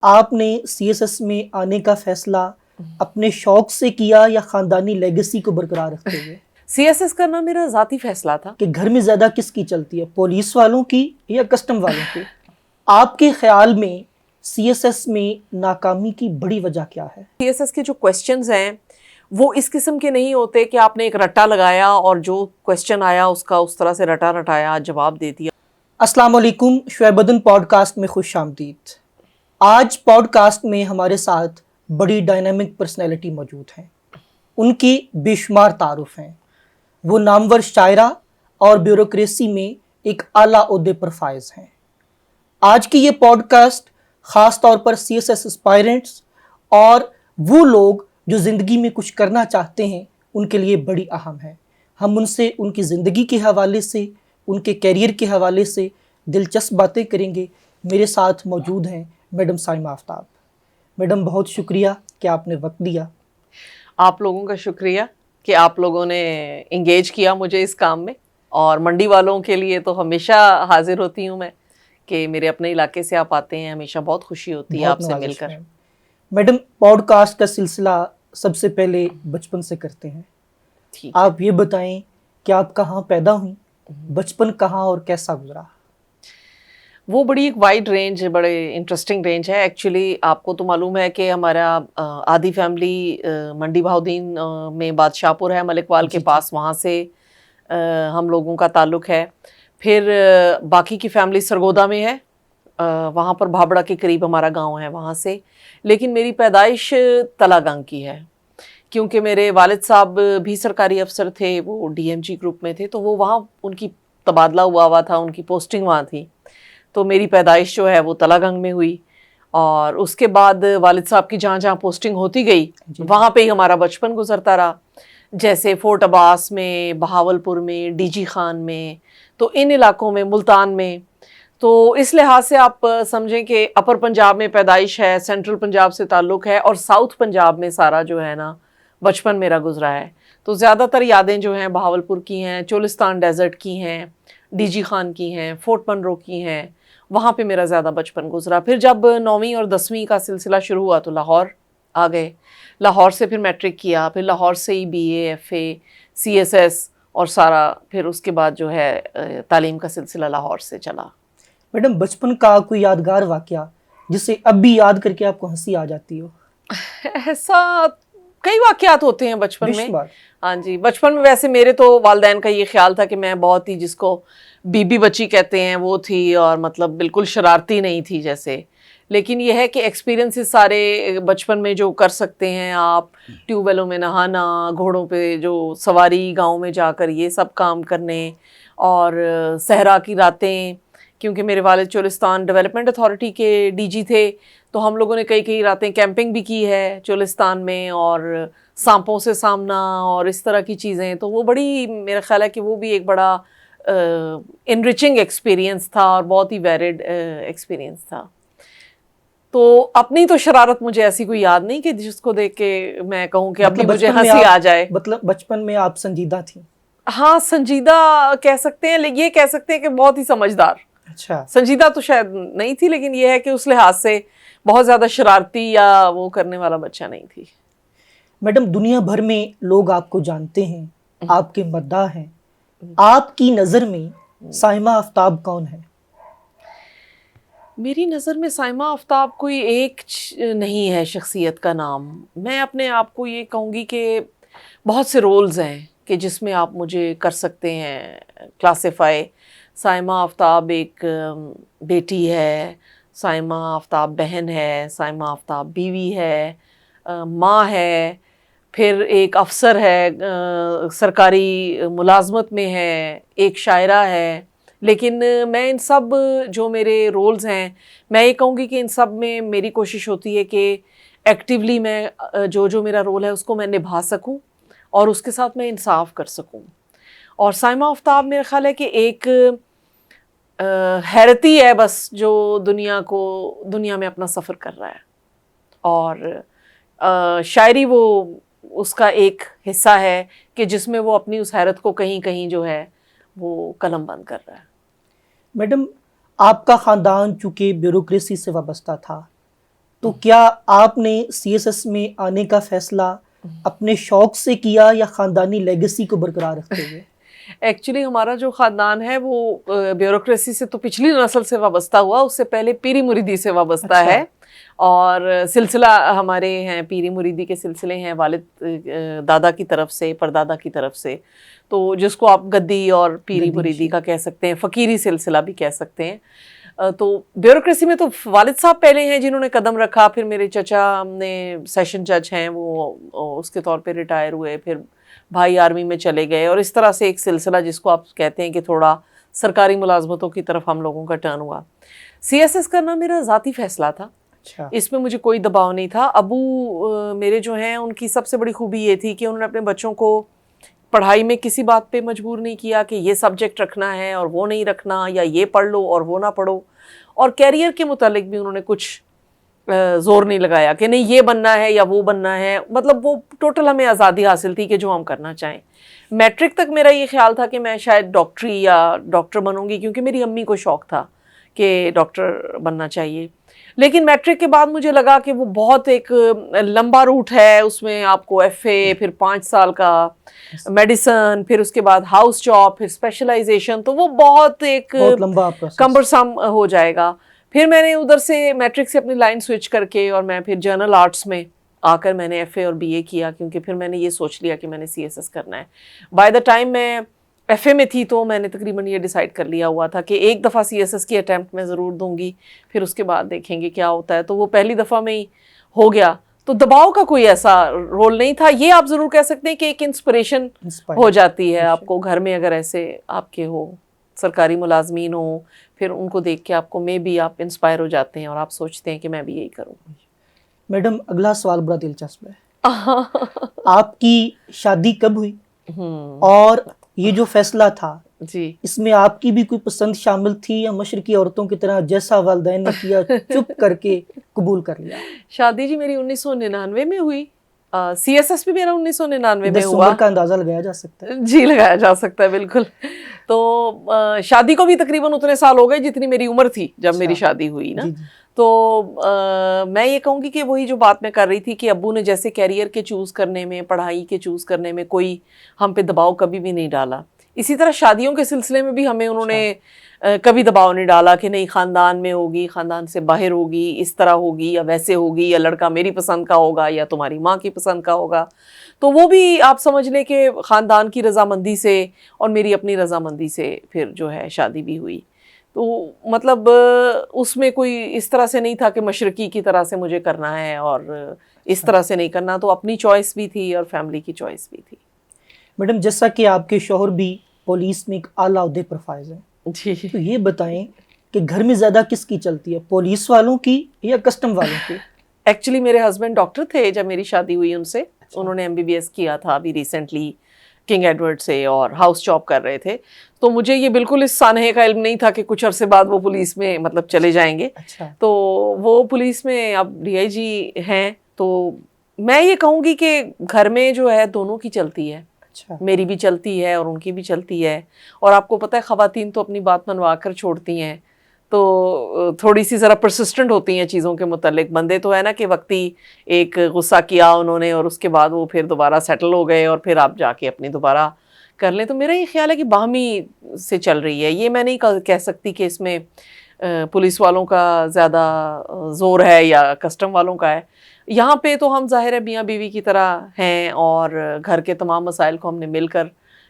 آپ نے سی S S میں آنے کا فیصلہ اپنے شوق سے کیا یا خاندانی لیگیسی کو برقرار رکھتے ہوئے؟ سی ایس ایس کرنا میرا ذاتی فیصلہ تھا. کہ گھر میں زیادہ کس کی چلتی ہے، پولیس والوں کی یا کسٹم والوں کی؟ آپ کے خیال میں سی ایس ایس میں ناکامی کی بڑی وجہ کیا ہے؟ سی ایس ایس کے جو کویسچنز ہیں وہ اس قسم کے نہیں ہوتے کہ آپ نے ایک رٹا لگایا اور جو کویسچن آیا اس کا اس طرح سے رٹا رٹایا جواب دے دیا. السلام علیکم، شعیب الدین پوڈ کاسٹ میں خوش آمدید. آج پوڈ کاسٹ میں ہمارے ساتھ بڑی ڈائنامک پرسنالٹی موجود ہیں. ان کی بے شمار تعارف ہیں. وہ نامور شاعرہ اور بیوروکریسی میں ایک اعلیٰ عہدے پر فائز ہیں. آج کی یہ پوڈ کاسٹ خاص طور پر سی ایس ایس اسپائرنٹس اور وہ لوگ جو زندگی میں کچھ کرنا چاہتے ہیں ان کے لیے بڑی اہم ہے. ہم ان سے ان کی زندگی کے حوالے سے، ان کے کیریئر کے حوالے سے دلچسپ باتیں کریں گے. میرے ساتھ موجود ہیں میڈم سائمہ آفتاب. میڈم بہت شکریہ کہ آپ نے وقت دیا. آپ لوگوں کا شکریہ کہ آپ لوگوں نے انگیج کیا مجھے اس کام میں، اور منڈی والوں کے لیے تو ہمیشہ حاضر ہوتی ہوں میں کہ میرے اپنے علاقے سے آپ آتے ہیں. ہمیشہ بہت خوشی ہوتی ہے آپ سے مل کر. میڈم پوڈ کاسٹ کا سلسلہ سب سے پہلے بچپن سے کرتے ہیں. آپ یہ بتائیں کہ آپ کہاں پیدا ہوئیں، بچپن کہاں اور کیسا گزرا؟ وہ بڑی ایک وائڈ رینج، بڑے انٹرسٹنگ رینج ہے. ایکچولی آپ کو تو معلوم ہے کہ ہمارا آدھی فیملی منڈی بہاؤدین میں بادشاہ پور ہے، ملک وال کے پاس، وہاں سے ہم لوگوں کا تعلق ہے. پھر باقی کی فیملی سرگودا میں ہے، وہاں پر بھابڑا کے قریب ہمارا گاؤں ہے وہاں سے. لیکن میری پیدائش تلا گنگ کی ہے، کیونکہ میرے والد صاحب بھی سرکاری افسر تھے، وہ ڈی ایم جی گروپ میں تھے، تو وہ وہاں ان کی تبادلہ ہوا تھا، ان کی پوسٹنگ وہاں تھی. تو میری پیدائش جو ہے وہ تلا گنگ میں ہوئی، اور اس کے بعد والد صاحب کی جہاں جہاں پوسٹنگ ہوتی گئی وہاں پہ ہی ہمارا بچپن گزرتا رہا. جیسے فورٹ عباس میں، بہاول پور میں، ڈی جی خان میں، تو ان علاقوں میں، ملتان میں. تو اس لحاظ سے آپ سمجھیں کہ اپر پنجاب میں پیدائش ہے، سینٹرل پنجاب سے تعلق ہے، اور ساؤتھ پنجاب میں سارا جو ہے نا بچپن میرا گزرا ہے. تو زیادہ تر یادیں جو ہیں بہاول پور کی ہیں، چولستان ڈیزرٹ کی ہیں، ڈی جی خان کی ہیں، فورٹ منرو کی ہیں. وہاں پہ میرا زیادہ بچپن گزرا. پھر جب 9ویں اور 10ویں کا سلسلہ شروع ہوا تو لاہور آ گئے. لاہور سے پھر میٹرک کیا، پھر لاہور سے ہی B A, F A, C S S اور سارا. پھر اس کے بعد جو ہے تعلیم کا سلسلہ لاہور سے چلا. میڈم بچپن کا کوئی یادگار واقعہ جسے اب بھی یاد کر کے آپ کو ہنسی آ جاتی ہو؟ ایسا کئی واقعات ہوتے ہیں بچپن میں. بار ہاں جی، بچپن میں ویسے میرے تو والدین کا یہ خیال تھا کہ میں بہت ہی، جس کو بی بی بچی کہتے ہیں وہ تھی، اور مطلب بالکل شرارتی نہیں تھی جیسے. لیکن یہ ہے کہ ایکسپیرینسز سارے بچپن میں جو کر سکتے ہیں آپ، ٹیوب ویلوں میں نہانا، گھوڑوں پہ جو سواری، گاؤں میں جا کر یہ سب کام کرنے، اور صحرا کی راتیں، کیونکہ میرے والد چولستان ڈیولپمنٹ اتھارٹی کے ڈی جی تھے، تو ہم لوگوں نے کئی راتیں کیمپنگ بھی کی ہے چولستان میں، اور سانپوں سے سامنا اور اس طرح کی چیزیں. تو وہ بڑی، میرا خیال ہے کہ وہ بھی ایک بڑا انریچنگ ایکسپیرینس تھا، اور بہت ہی ویرڈ ایکسپیرینس تھا. تو اپنی تو شرارت مجھے ایسی کوئی یاد نہیں کہ جس کو دیکھ کے میں کہوں کہ اب بھی مجھے ہنسی آ جائے. مطلب بچپن میں آپ سنجیدہ تھیں؟ ہاں، سنجیدہ کہہ سکتے ہیں، لیکن یہ کہہ سکتے ہیں کہ بہت ہی سمجھدار. اچھا، سنجیدہ تو شاید نہیں تھی، لیکن یہ ہے کہ اس لحاظ سے بہت زیادہ شرارتی یا وہ کرنے والا بچہ نہیں تھی. میڈم دنیا بھر میں لوگ آپ کو جانتے ہیں، آپ کے مداح ہیں. آپ کی نظر میں سائمہ آفتاب کون ہے؟ میری نظر میں سائمہ آفتاب کوئی ایک نہیں ہے شخصیت کا نام. میں اپنے آپ کو یہ کہوں گی کہ بہت سے رولز ہیں کہ جس میں آپ مجھے کر سکتے ہیں کلاسیفائی. سائمہ آفتاب ایک بیٹی ہے، سائمہ آفتاب بہن ہے، سائمہ آفتاب بیوی ہے، ماں ہے، پھر ایک افسر ہے، سرکاری ملازمت میں ہے، ایک شاعرہ ہے. لیکن میں ان سب جو میرے رولز ہیں، میں یہ کہوں گی کہ ان سب میں میری کوشش ہوتی ہے کہ ایکٹیولی میں جو میرا رول ہے اس کو میں نبھا سکوں، اور اس کے ساتھ میں انصاف کر سکوں. اور سائمہ آفتاب میرا خیال ہے کہ ایک حیرتی ہے بس، جو دنیا میں اپنا سفر کر رہا ہے، اور شاعری وہ اس کا ایک حصہ ہے کہ جس میں وہ اپنی اس حیرت کو کہیں کہیں جو ہے وہ قلم بند کر رہا ہے. میڈم آپ کا خاندان چونکہ بیوروکریسی سے وابستہ تھا، تو کیا آپ نے سی ایس ایس میں آنے کا فیصلہ اپنے شوق سے کیا یا خاندانی لیگیسی کو برقرار رکھتے ہوئے؟ ایکچولی ہمارا جو خاندان ہے وہ بیوروکریسی سے تو پچھلی نسل سے وابستہ ہوا، اس سے پہلے پیری مریدی سے وابستہ ہے، اور سلسلہ ہمارے ہیں پیری مریدی کے سلسلے ہیں، والد دادا کی طرف سے، پردادا کی طرف سے، تو جس کو آپ گدی اور پیری مریدی کا کہہ سکتے ہیں، فقیری سلسلہ بھی کہہ سکتے ہیں۔ تو بیوروکریسی میں تو والد صاحب پہلے ہیں جنہوں نے قدم رکھا، پھر میرے چچا نے سیشن جج ہیں، وہ اس کے طور پہ ریٹائر ہوئے، پھر بھائی آرمی میں چلے گئے، اور اس طرح سے ایک سلسلہ جس کو آپ کہتے ہیں کہ تھوڑا سرکاری ملازمتوں کی طرف ہم لوگوں کا ٹرن ہوا۔ سی ایس ایس کرنا میرا ذاتی فیصلہ تھا، اس میں مجھے کوئی دباؤ نہیں تھا۔ ابو میرے جو ہیں ان کی سب سے بڑی خوبی یہ تھی کہ انہوں نے اپنے بچوں کو پڑھائی میں کسی بات پہ مجبور نہیں کیا کہ یہ سبجیکٹ رکھنا ہے اور وہ نہیں رکھنا، یا یہ پڑھ لو اور وہ نہ پڑھو، اور کیریئر کے متعلق بھی انہوں نے کچھ زور نہیں لگایا کہ نہیں یہ بننا ہے یا وہ بننا ہے، مطلب وہ ٹوٹل ہمیں آزادی حاصل تھی کہ جو ہم کرنا چاہیں۔ میٹرک تک میرا یہ خیال تھا کہ میں شاید ڈاکٹری یا ڈاکٹر بنوں گی، کیونکہ میری امی کو شوق تھا کہ ڈاکٹر بننا چاہیے، لیکن میٹرک کے بعد مجھے لگا کہ وہ بہت ایک لمبا روٹ ہے، اس میں آپ کو ایف اے، پھر 5 سال کا میڈیسن، پھر اس کے بعد ہاؤس جاب، پھر اسپیشلائزیشن، تو وہ بہت ایک کمبرسم ہو جائے گا۔ پھر میں نے ادھر سے میٹرک سے اپنی لائن سوئچ کر کے، اور میں پھر جنرل آرٹس میں آ کر میں نے ایف اے اور بی اے کیا، کیونکہ پھر میں نے یہ سوچ لیا کہ میں نے سی ایس ایس کرنا ہے۔ بائی دا ٹائم میں ایف اے میں تھی تو میں نے تقریباً یہ ڈیسائیڈ کر لیا ہوا تھا کہ ایک دفعہ سی ایس ایس کی اٹیمپٹ میں ضرور دوں گی، پھر اس کے بعد دیکھیں گے کیا ہوتا ہے۔ تو وہ پہلی دفعہ میں ہی ہو گیا، تو دباؤ کا کوئی ایسا رول نہیں تھا۔ یہ آپ ضرور کہہ سکتے ہیں کہ ایک انسپریشن ہو جاتی ہے آپ کو گھر میں، اگر ایسے آپ کے ہو سرکاری ملازمین ہوں، پھر ان کو دیکھ کے آپ کو میں بھی آپ انسپائر ہو جاتے ہیں اور آپ سوچتے ہیں کہ میں بھی یہی کروں۔ میڈم اگلا سوال بڑا دلچسپ ہے، آپ کی شادی کب ہوئی، اور یہ جو فیصلہ تھا جی اس میں آپ کی بھی کوئی پسند شامل تھی، یا مشرقی عورتوں کی طرح جیسا والدین نے کیا چپ کر کے قبول کر لیا؟ شادی جی میری 1999 میں ہوئی، سی ایس ایس بھی میرا 1999 میں ہوا۔ عمر کا اندازہ لگایا جا سکتا ہے؟ جی لگایا جا سکتا ہے بالکل۔ تو شادی کو بھی تقریباً اتنے سال ہو گئے جتنی میری عمر تھی جب میری شادی ہوئی نا۔ تو میں یہ کہوں گی کہ وہی جو بات میں کر رہی تھی کہ ابو نے جیسے کیریئر کے چوز کرنے میں، پڑھائی کے چوز کرنے میں کوئی ہم پہ دباؤ کبھی بھی نہیں ڈالا، اسی طرح شادیوں کے سلسلے میں بھی ہمیں انہوں نے کبھی دباؤ نہیں ڈالا کہ نہیں خاندان میں ہوگی، خاندان سے باہر ہوگی، اس طرح ہوگی یا ویسے ہوگی، یا لڑکا میری پسند کا ہوگا یا تمہاری ماں کی پسند کا ہوگا۔ تو وہ بھی آپ سمجھ لیں کہ خاندان کی رضامندی سے اور میری اپنی رضامندی سے پھر جو ہے شادی بھی ہوئی۔ تو مطلب اس میں کوئی اس طرح سے نہیں تھا کہ مشرقی کی طرح سے مجھے کرنا ہے اور اس طرح سے نہیں کرنا، تو اپنی چوائس بھی تھی اور فیملی کی چوائس بھی تھی۔ میڈم جیسا کہ آپ کے شوہر بھی پولیس میں ایک اعلیٰ عہدے پر فائز ہیں، جی تو یہ بتائیں کہ گھر میں زیادہ کس کی چلتی ہے، پولیس والوں کی یا کسٹم والوں کی؟ ایکچولی میرے ہسبینڈ ڈاکٹر تھے جب میری شادی ہوئی ان سے، انہوں نے MBBS کیا تھا ابھی ریسنٹلی کنگ ایڈورڈ سے، اور ہاؤس جاب کر رہے تھے، تو مجھے یہ بالکل اس سانحے کا علم نہیں تھا کہ کچھ عرصے بعد وہ پولیس میں مطلب چلے جائیں گے۔ تو وہ پولیس میں اب DIG ہیں، تو میں یہ کہوں گی کہ گھر میں جو ہے دونوں کی چلتی ہے، میری بھی چلتی ہے اور ان کی بھی چلتی ہے، اور آپ کو پتہ ہے خواتین تو اپنی بات منوا کر چھوڑتی ہیں، تو تھوڑی سی ذرا پرسسٹنٹ ہوتی ہیں چیزوں کے متعلق۔ بندے تو ہے نا کہ وقتی ایک غصہ کیا انہوں نے اور اس کے بعد وہ پھر دوبارہ سیٹل ہو گئے اور پھر آپ جا کے اپنی دوبارہ کر لیں۔ تو میرا یہ خیال ہے کہ باہمی سے چل رہی ہے، یہ میں نہیں کہہ سکتی کہ اس میں پولیس والوں کا زیادہ زور ہے یا کسٹم والوں کا ہے۔ یہاں پہ تو ہم ظاہر ہے میاں بیوی کی طرح ہیں، اور گھر کے تمام مسائل کو ہم نے مل کر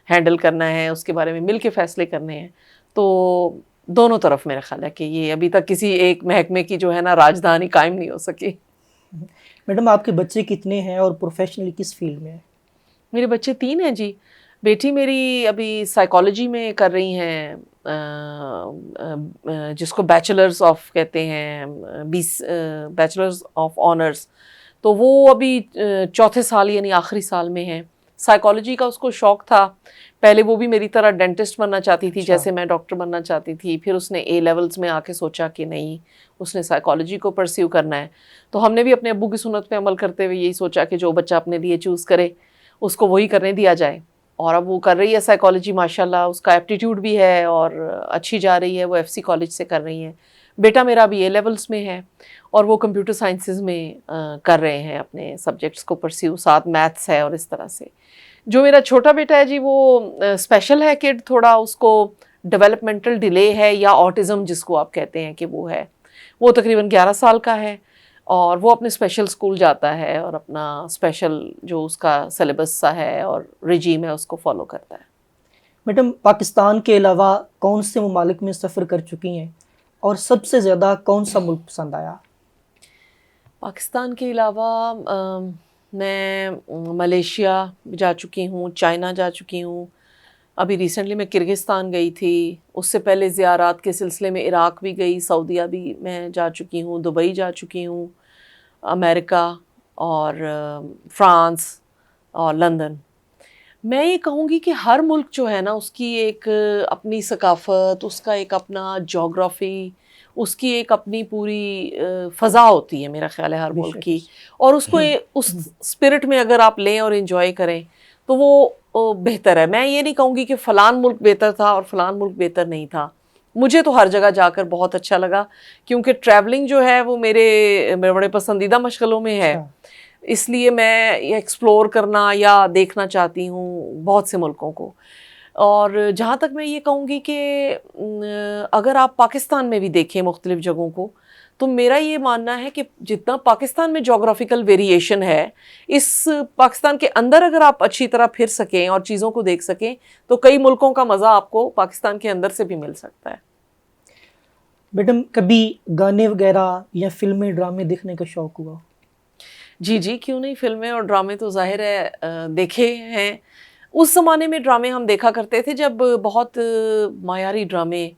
ہینڈل کرنا ہے، اس کے بارے میں مل کے فیصلے کرنے ہیں۔ تو دونوں طرف میرا خیال ہے کہ یہ ابھی تک کسی ایک محکمے کی جو ہے نا راجدھانی قائم نہیں ہو سکی۔ میڈم آپ کے بچے کتنے ہیں اور پروفیشنلی کس فیلڈ میں ہیں؟ میرے بچے 3 ہیں جی۔ بیٹی میری ابھی سائیکالوجی میں کر رہی ہیں، جس کو بیچلرز آف کہتے ہیں، بیچلرز آف آنرز، تو وہ ابھی 4تھے سال یعنی آخری سال میں ہیں۔ سائیکالوجی کا اس کو شوق تھا، پہلے وہ بھی میری طرح ڈینٹسٹ بننا چاہتی تھی جیسے میں ڈاکٹر بننا چاہتی تھی، پھر اس نے A لیولز میں آ کے سوچا کہ نہیں اس نے سائیکالوجی کو پرسیو کرنا ہے، تو ہم نے بھی اپنے ابو کی سنت پہ عمل کرتے ہوئے یہی سوچا کہ جو بچہ اپنے لیے چوز کرے اس کو وہی کرنے دیا جائے، اور اب وہ کر رہی ہے سائیکالوجی، ماشاءاللہ اس کا ایپٹیٹیوڈ بھی ہے اور اچھی جا رہی ہے، وہ FC کالج سے کر رہی ہیں۔ بیٹا میرا بھی اے لیولس میں ہے اور وہ کمپیوٹر سائنسز میں کر رہے ہیں اپنے سبجیکٹس کو پرسیو، ساتھ میتھس ہے اور اس طرح سے. جو میرا چھوٹا بیٹا ہے جی وہ اسپیشل ہے کڈ، تھوڑا اس کو ڈیولپمنٹل ڈیلے ہے یا آٹزم جس کو آپ کہتے ہیں کہ وہ ہے. وہ تقریباً 11 سال کا ہے اور وہ اپنے اسپیشل اسکول جاتا ہے اور اپنا اسپیشل جو اس کا سلیبس سا ہے اور رجیم ہے اس کو فالو کرتا ہے. میڈم، پاکستان کے علاوہ کون سے ممالک میں سفر کر چکی ہیں اور سب سے زیادہ کون سا ملک پسند آیا؟ پاکستان کے علاوہ میں ملیشیا جا چکی ہوں، چائنا جا چکی ہوں، ابھی ریسنٹلی میں کرگستان گئی تھی، اس سے پہلے زیارات کے سلسلے میں عراق بھی گئی، سعودیہ بھی میں جا چکی ہوں، دبئی جا چکی ہوں، امریکہ اور فرانس اور لندن. میں یہ کہوں گی کہ ہر ملک جو ہے نا اس کی ایک اپنی ثقافت، اس کا ایک اپنا جغرافی، اس کی ایک اپنی پوری فضا ہوتی ہے میرا خیال ہے ہر ملک کی، اور اس کو اس اسپرٹ میں اگر آپ لیں اور انجوائے کریں تو وہ بہتر ہے. میں یہ نہیں کہوں گی کہ فلان ملک بہتر تھا اور فلان ملک بہتر نہیں تھا. مجھے تو ہر جگہ جا کر بہت اچھا لگا کیونکہ ٹریولنگ جو ہے وہ میرے بڑے پسندیدہ مشغلوں میں ہے، اس لیے میں یہ ایکسپلور کرنا یا دیکھنا چاہتی ہوں بہت سے ملکوں کو. اور جہاں تک میں یہ کہوں گی کہ اگر آپ پاکستان میں بھی دیکھیں مختلف جگہوں کو تو میرا یہ ماننا ہے کہ جتنا پاکستان میں جغرافیکل ویریشن ہے، اس پاکستان کے اندر اگر آپ اچھی طرح پھر سکیں اور چیزوں کو دیکھ سکیں تو کئی ملکوں کا مزہ آپ کو پاکستان کے اندر سے بھی مل سکتا ہے. میڈم، کبھی گانے وغیرہ یا فلمیں ڈرامے دیکھنے کا شوق ہوا؟ جی جی، کیوں نہیں. فلمیں اور ڈرامے تو ظاہر ہے دیکھے ہیں. اس زمانے میں ڈرامے ہم دیکھا کرتے تھے جب بہت معیاری ڈرامے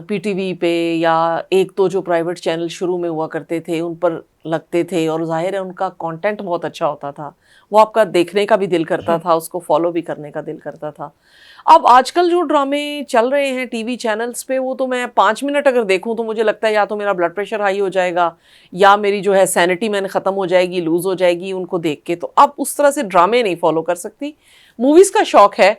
پی ٹی وی پہ یا ایک تو جو پرائیویٹ چینل شروع میں ہوا کرتے تھے ان پر لگتے تھے، اور ظاہر ہے ان کا کانٹینٹ بہت اچھا ہوتا تھا، وہ آپ کا دیکھنے کا بھی دل کرتا تھا، اس کو فالو بھی کرنے کا دل کرتا تھا. اب آج کل جو ڈرامے چل رہے ہیں ٹی وی چینلز پہ وہ تو میں 5 منٹ اگر دیکھوں تو مجھے لگتا ہے یا تو میرا بلڈ پریشر ہائی ہو جائے گا یا میری جو ہے سینٹی میں نے ختم ہو جائے گی، لوز ہو جائے گی ان کو دیکھ کے. تو اب اس طرح سے ڈرامے نہیں فالو کر سکتی. موویز کا شوق ہے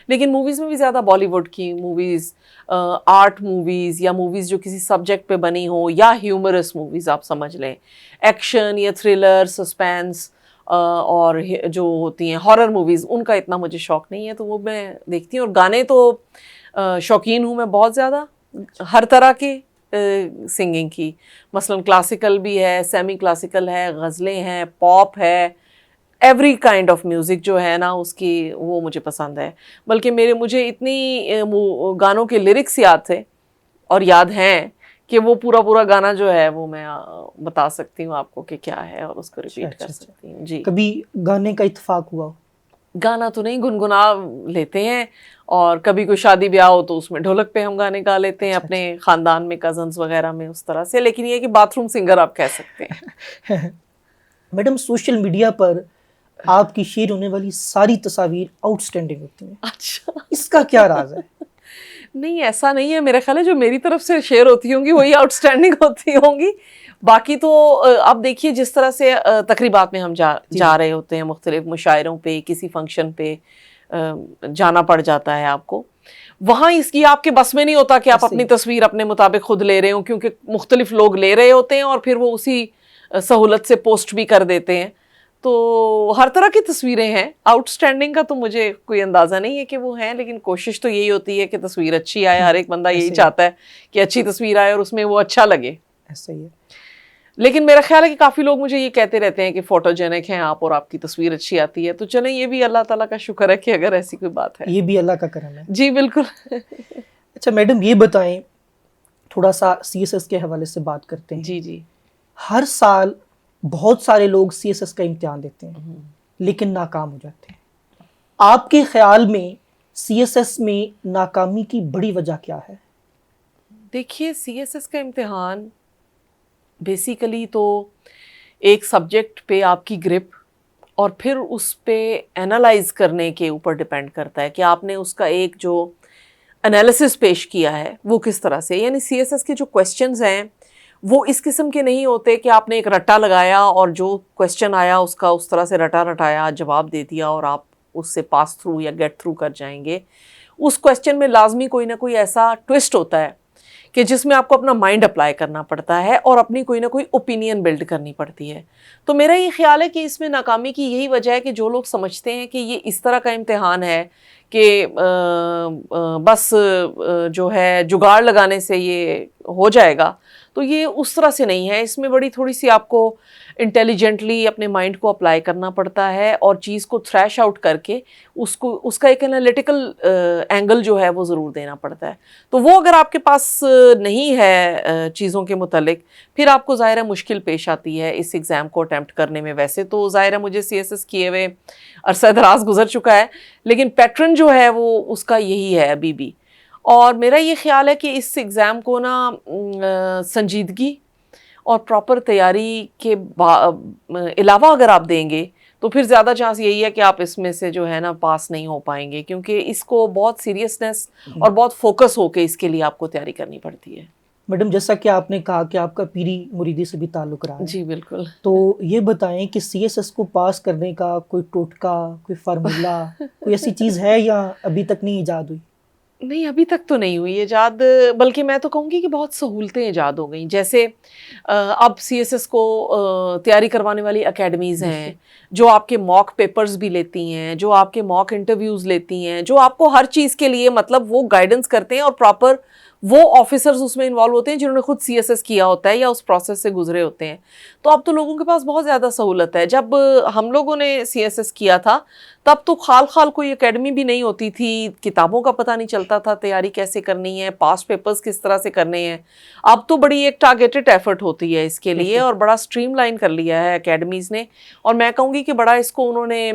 لیکن موویز میں بھی زیادہ بالی ووڈ کی موویز، آرٹ موویز یا موویز جو کسی سبجیکٹ پہ بنی ہوں یا ہیومرس موویز آپ سمجھ لیں، ایکشن یا تھرلر، سسپینس اور جو ہوتی ہیں ہارر موویز، ان کا اتنا مجھے شوق نہیں ہے تو وہ میں دیکھتی ہوں. اور گانے تو شوقین ہوں میں بہت زیادہ، ہر طرح کے سنگنگ کی، مثلاً کلاسیکل بھی ہے، سیمی کلاسیکل ہے، غزلیں ہیں، پاپ ہے، ایوری کائنڈ آف میوزک جو ہے نا اس کی وہ مجھے پسند ہے. بلکہ مجھے اتنی گانوں کے لیرکس یاد تھے اور یاد ہیں کہ وہ پورا گانا جو ہے وہ میں بتا سکتی ہوں آپ کو کہ کیا ہے اور اس کو ریپیٹ کر سکتی ہوں. جی، کبھی گانے کا اتفاق ہوا؟ گانا تو نہیں، گنگنا لیتے ہیں، اور کبھی کوئی شادی بیاہ ہو تو اس میں ڈھولک پہ ہم گانے گا لیتے ہیں اپنے خاندان میں، کزنز وغیرہ میں اس طرح سے. لیکن یہ کہ باتھ روم سنگر آپ کہہ سکتے ہیں. میڈم، سوشل میڈیا پر آپ کی شیئر ہونے والی ساری تصاویر آؤٹ اسٹینڈنگ ہوتی ہیں، اچھا، اس کا کیا راز ہے؟ نہیں ایسا نہیں ہے، میرا خیال ہے جو میری طرف سے شیئر ہوتی ہوں گی وہی آؤٹ اسٹینڈنگ ہوتی ہوں گی. باقی تو آپ دیکھیے جس طرح سے تقریبات میں ہم جا رہے ہوتے ہیں، مختلف مشاعروں پہ، کسی فنکشن پہ جانا پڑ جاتا ہے آپ کو، وہاں اس کی آپ کے بس میں نہیں ہوتا کہ آپ اپنی تصویر اپنے مطابق خود لے رہے ہوں، کیونکہ مختلف لوگ لے رہے ہوتے ہیں اور پھر وہ اسی سہولت سے پوسٹ بھی کر دیتے ہیں. تو ہر طرح کی تصویریں ہیں. آؤٹ اسٹینڈنگ کا تو مجھے کوئی اندازہ نہیں ہے کہ وہ ہیں، لیکن کوشش تو یہی ہوتی ہے کہ تصویر اچھی آئے. ہر ایک بندہ یہی چاہتا ہے کہ اچھی تصویر آئے اور اس میں وہ اچھا لگے. ایسا ہی ہے. لیکن میرا خیال ہے کہ کافی لوگ مجھے یہ کہتے رہتے ہیں کہ فوٹو جینک ہیں آپ اور آپ کی تصویر اچھی آتی ہے. تو چلیں یہ بھی اللہ تعالیٰ کا شکر ہے کہ اگر ایسی کوئی بات ہے. یہ بھی اللہ کا کرم ہے. جی بالکل. اچھا میڈم، یہ بتائیں، تھوڑا سا سی ایس ایس کے حوالے سے بات کرتے ہیں. جی جی. ہر سال بہت سارے لوگ سی ایس ایس کا امتحان دیتے ہیں لیکن ناکام ہو جاتے ہیں. آپ کے خیال میں سی ایس ایس میں ناکامی کی بڑی وجہ کیا ہے؟ دیکھیے سی ایس ایس کا امتحان بیسیکلی تو ایک سبجیکٹ پہ آپ کی گرپ اور پھر اس پہ اینالائز کرنے کے اوپر ڈپینڈ کرتا ہے کہ آپ نے اس کا ایک جو انالیسس پیش کیا ہے وہ کس طرح سے. یعنی سی ایس ایس کے جو کویسچنز ہیں وہ اس قسم کے نہیں ہوتے کہ آپ نے ایک رٹا لگایا اور جو کویسچن آیا اس کا اس طرح سے رٹایا جواب دے دیا اور آپ اس سے پاس تھرو یا گیٹ تھرو کر جائیں گے. اس کویسچن میں لازمی کوئی نہ کوئی ایسا ٹوسٹ ہوتا ہے کہ جس میں آپ کو اپنا مائنڈ اپلائی کرنا پڑتا ہے اور اپنی کوئی نہ کوئی اوپینین بلڈ کرنی پڑتی ہے. تو میرا یہ خیال ہے کہ اس میں ناکامی کی یہی وجہ ہے کہ جو لوگ سمجھتے ہیں کہ یہ اس طرح کا امتحان ہے کہ بس جو ہے جگاڑ لگانے سے یہ ہو جائے گا، تو یہ اس طرح سے نہیں ہے. اس میں بڑی تھوڑی سی آپ کو انٹیلیجنٹلی اپنے مائنڈ کو اپلائی کرنا پڑتا ہے اور چیز کو تھریش آؤٹ کر کے اس کا ایک انالیٹیکل اینگل جو ہے وہ ضرور دینا پڑتا ہے. تو وہ اگر آپ کے پاس نہیں ہے چیزوں کے متعلق، پھر آپ کو ظاہر ہے مشکل پیش آتی ہے اس ایگزام کو اٹیمپٹ کرنے میں. ویسے تو ظاہر ہے مجھے CSS کیے ہوئے عرصہ دراز گزر چکا ہے، لیکن پیٹرن جو ہے وہ اس کا یہی ہے ابھی بھی. اور میرا یہ خیال ہے کہ اس ایگزام کو نا سنجیدگی اور پراپر تیاری کے علاوہ اگر آپ دیں گے تو پھر زیادہ چانس یہی ہے کہ آپ اس میں سے جو ہے نا پاس نہیں ہو پائیں گے، کیونکہ اس کو بہت سیریسنس اور بہت فوکس ہو کے اس کے لیے آپ کو تیاری کرنی پڑتی ہے. میڈم جیسا کہ آپ نے کہا کہ آپ کا پیری مریدی سے بھی تعلق رہا ہے، جی بالکل. تو یہ بتائیں کہ CSS کو پاس کرنے کا کوئی ٹوٹکا، کوئی فارمولا، کوئی ایسی چیز ہے یا ابھی تک نہیں ایجاد ہوئی؟ نہیں، ابھی تک تو نہیں ہوئی ایجاد، بلکہ میں تو کہوں گی کہ بہت سہولتیں ایجاد ہو گئیں. جیسے اب CSS کو تیاری کروانے والی اکیڈمیز ہیں جو آپ کے موک پیپرز بھی لیتی ہیں، جو آپ کے موک انٹرویوز لیتی ہیں، جو آپ کو ہر چیز کے لیے مطلب وہ گائیڈنس کرتے ہیں، اور پراپر وہ آفیسرز اس میں انوالو ہوتے ہیں جنہوں نے خود CSS کیا ہوتا ہے یا اس پروسیس سے گزرے ہوتے ہیں. تو اب تو لوگوں کے پاس بہت زیادہ سہولت ہے. جب ہم لوگوں نے CSS کیا تھا تب تو خال کوئی اکیڈمی بھی نہیں ہوتی تھی، کتابوں کا پتہ نہیں چلتا تھا تیاری کیسے کرنی ہے، پاس پیپرز کس طرح سے کرنے ہیں. اب تو بڑی ایک ٹارگیٹڈ ایفرٹ ہوتی ہے اس کے لیے، اور بڑا سٹریم لائن کر لیا ہے اکیڈمیز نے. اور میں کہوں گی کہ بڑا اس کو انہوں نے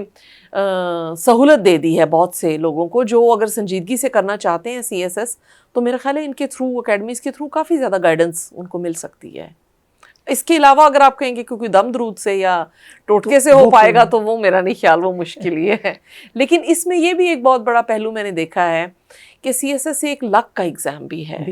سہولت دے دی ہے بہت سے لوگوں کو جو اگر سنجیدگی سے کرنا چاہتے ہیں CSS، تو میرا خیال ہے ان کے تھرو، اکیڈمیز کے تھرو کافی زیادہ گائیڈنس ان کو مل سکتی ہے. اس کے علاوہ اگر آپ کہیں گے کیونکہ دم درود سے یا ٹوٹکے سے ہو پائے گا تو وہ میرا نہیں خیال، وہ مشکل ہی ہے. لیکن اس میں یہ بھی ایک بہت بڑا پہلو میں نے دیکھا ہے کہ CSS ایک لک کا ایگزام بھی ہے.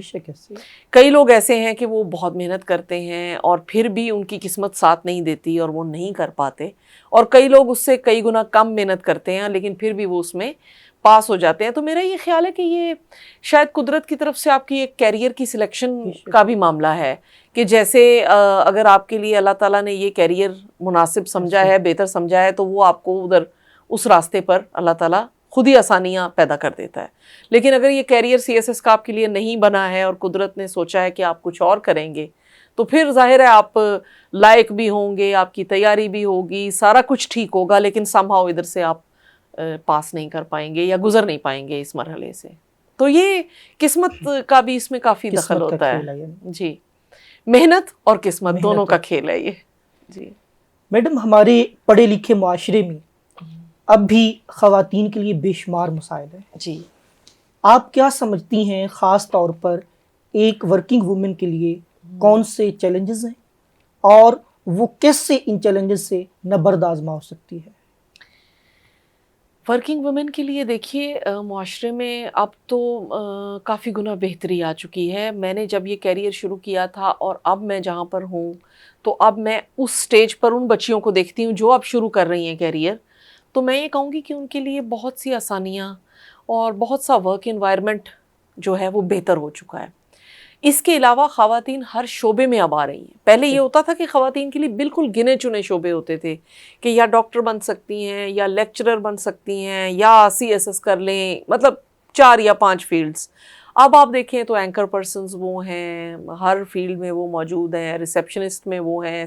کئی لوگ ایسے ہیں کہ وہ بہت محنت کرتے ہیں اور پھر بھی ان کی قسمت ساتھ نہیں دیتی اور وہ نہیں کر پاتے، اور کئی لوگ اس سے کئی گنا کم محنت کرتے ہیں لیکن پھر بھی وہ اس میں پاس ہو جاتے ہیں. تو میرا یہ خیال ہے کہ یہ شاید قدرت کی طرف سے آپ کی ایک کیریئر کی سلیکشن کا بھی معاملہ ہے کہ جیسے اگر آپ کے لیے اللہ تعالیٰ نے یہ کیریئر مناسب سمجھا ہے، بہتر سمجھا ہے، تو وہ آپ کو ادھر اس راستے پر اللہ تعالیٰ خود ہی آسانیاں پیدا کر دیتا ہے. لیکن اگر یہ کیریئر CSS کا آپ کے لیے نہیں بنا ہے اور قدرت نے سوچا ہے کہ آپ کچھ اور کریں گے، تو پھر ظاہر ہے آپ لائق بھی ہوں گے، آپ کی تیاری بھی ہوگی، سارا کچھ ٹھیک ہوگا، لیکن سم ہاؤ ادھر سے آپ پاس نہیں کر پائیں گے یا گزر نہیں پائیں گے اس مرحلے سے. تو یہ قسمت کا بھی اس میں کافی دخل ہوتا ہے. جی، محنت اور قسمت دونوں کا کھیل ہے یہ. جی میڈم، ہمارے پڑھے لکھے معاشرے میں اب بھی خواتین کے لیے بے شمار مسائل ہیں. جی، آپ کیا سمجھتی ہیں خاص طور پر ایک ورکنگ وومن کے لیے کون سے چیلنجز ہیں اور وہ کیسے ان چیلنجز سے نبرد آزما ہو سکتی ہے؟ ورکنگ وومن کے لیے دیکھیے معاشرے میں اب تو کافی گنا بہتری آ چکی ہے. میں نے جب یہ کیریئر شروع کیا تھا اور اب میں جہاں پر ہوں، تو اب میں اس سٹیج پر ان بچیوں کو دیکھتی ہوں جو اب شروع کر رہی ہیں کیریئر. تو میں یہ کہوں گی کہ ان کے لیے بہت سی آسانیاں اور بہت سا ورک انوائرمنٹ جو ہے وہ بہتر ہو چکا ہے. اس کے علاوہ خواتین ہر شعبے میں اب آ رہی ہیں. پہلے یہ ہوتا تھا کہ خواتین کے لیے بالکل گنے چنے شعبے ہوتے تھے کہ یا ڈاکٹر بن سکتی ہیں یا لیکچرر بن سکتی ہیں یا CSS کر لیں، مطلب 4 یا 5 فیلڈز. اب آپ دیکھیں تو اینکر پرسنز وہ ہیں، ہر فیلڈ میں وہ موجود ہیں، ریسیپشنسٹ میں وہ ہیں،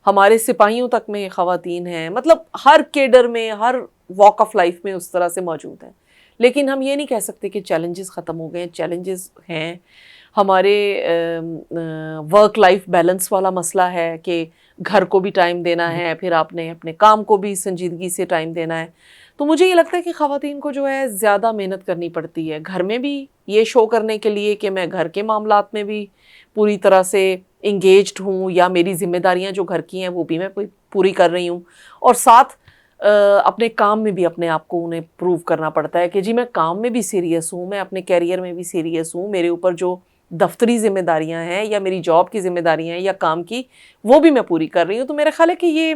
ہمارے سپاہیوں تک میں خواتین ہیں، مطلب ہر کیڈر میں، ہر واک آف لائف میں اس طرح سے موجود ہیں. لیکن ہم یہ نہیں کہہ سکتے کہ چیلنجز ختم ہو گئے ہیں. چیلنجز ہیں. ہمارے ورک لائف بیلنس والا مسئلہ ہے کہ گھر کو بھی ٹائم دینا ہے، پھر آپ نے اپنے کام کو بھی سنجیدگی سے ٹائم دینا ہے. تو مجھے یہ لگتا ہے کہ خواتین کو جو ہے زیادہ محنت کرنی پڑتی ہے گھر میں بھی یہ شو کرنے کے لیے کہ میں گھر کے معاملات میں بھی پوری طرح سے انگیجڈ ہوں، یا میری ذمہ داریاں جو گھر کی ہیں وہ بھی میں پوری کر رہی ہوں، اور ساتھ اپنے کام میں بھی اپنے آپ کو انہیں پروو کرنا پڑتا ہے کہ جی میں کام میں بھی سیریس ہوں، میں اپنے کیریئر میں بھی سیریس ہوں، میرے اوپر جو دفتری ذمہ داریاں ہیں یا میری جاب کی ذمہ داریاں ہیں یا کام کی، وہ بھی میں پوری کر رہی ہوں. تو میرا خیال ہے کہ یہ